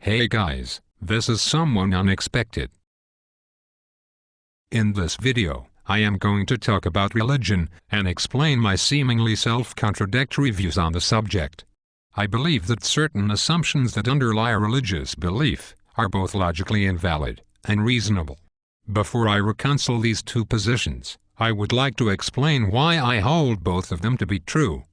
Hey guys, this is someone unexpected. In this video, I am going to talk about religion and explain my seemingly self-contradictory views on the subject. I believe that certain assumptions that underlie a religious belief are both logically invalid and reasonable. Before I reconcile these two positions, I would like to explain why I hold both of them to be true.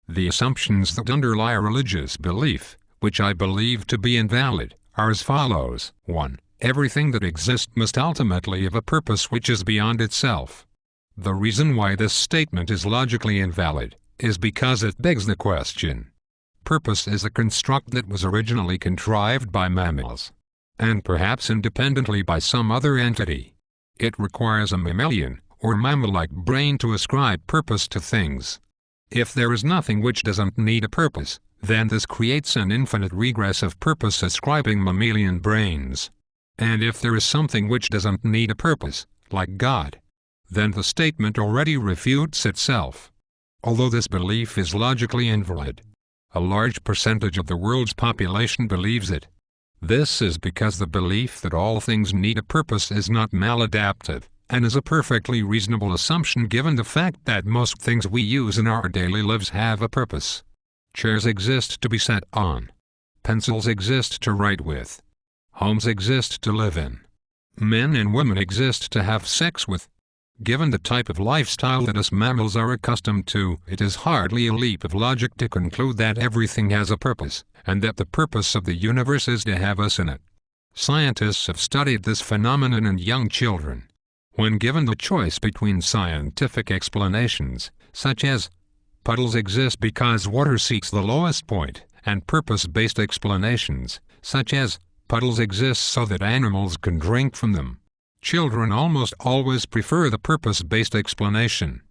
The assumptions that underlie a religious belief, which I believe to be invalid, are as follows. 1. Everything that exists must ultimately have a purpose which is beyond itself. The reason why this statement is logically invalid is because it begs the question. Purpose is a construct that was originally contrived by mammals, and perhaps independently by some other entity. It requires a mammalian or mammal-like brain to ascribe purpose to things. If there is nothing which doesn't need a purpose, then this creates an infinite regress of purpose ascribing mammalian brains. And if there is something which doesn't need a purpose, like God, then the statement already refutes itself. Although this belief is logically invalid, a large percentage of the world's population believes it. This is because the belief that all things need a purpose is not maladaptive, and is a perfectly reasonable assumption given the fact that most things we use in our daily lives have a purpose. Chairs exist to be sat on. Pencils exist to write with. Homes exist to live in. Men and women exist to have sex with. Given the type of lifestyle that us mammals are accustomed to, it is hardly a leap of logic to conclude that everything has a purpose, and that the purpose of the universe is to have us in it. Scientists have studied this phenomenon in young children. When given the choice between scientific explanations, such as puddles exist because water seeks the lowest point, and purpose-based explanations, such as puddles exist so that animals can drink from them, children almost always prefer the purpose-based explanation.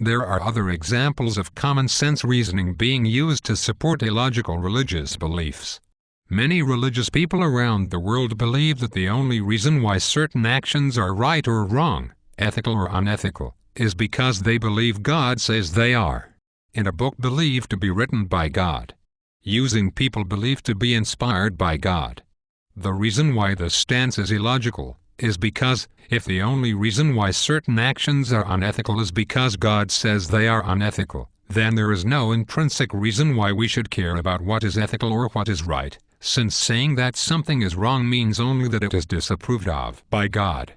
There are other examples of common-sense reasoning being used to support illogical religious beliefs. Many religious people around the world believe that the only reason why certain actions are right or wrong, ethical or unethical, is because they believe God says they are. In a book believed to be written by God, using people believed to be inspired by God. The reason why this stance is illogical is because, if the only reason why certain actions are unethical is because God says they are unethical, then there is no intrinsic reason why we should care about what is ethical or what is right, since saying that something is wrong means only that it is disapproved of by God.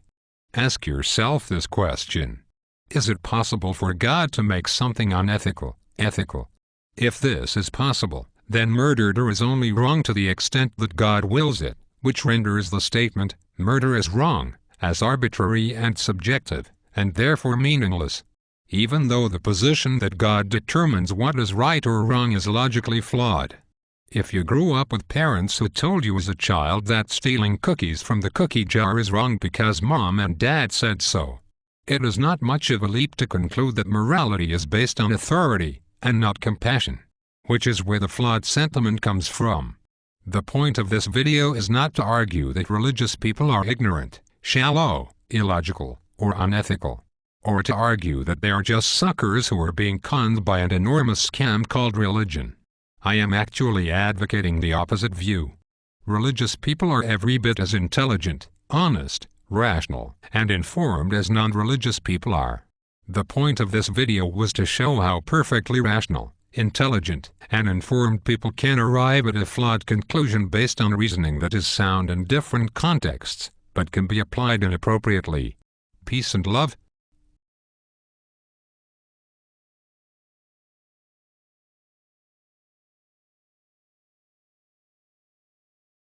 Ask yourself this question. Is it possible for God to make something unethical ethical? If this is possible, then murder is only wrong to the extent that God wills it, which renders the statement, "murder is wrong," as arbitrary and subjective, and therefore meaningless. Even though the position that God determines what is right or wrong is logically flawed. If you grew up with parents who told you as a child that stealing cookies from the cookie jar is wrong because mom and dad said so, it is not much of a leap to conclude that morality is based on authority and not compassion, which is where the flawed sentiment comes from. The point of this video is not to argue that religious people are ignorant, shallow, illogical, or unethical, or to argue that they are just suckers who are being conned by an enormous scam called religion. I am actually advocating the opposite view. Religious people are every bit as intelligent, honest, rational, and informed as non-religious people are. The point of this video was to show how perfectly rational, intelligent, and informed people can arrive at a flawed conclusion based on reasoning that is sound in different contexts, but can be applied inappropriately. Peace and love.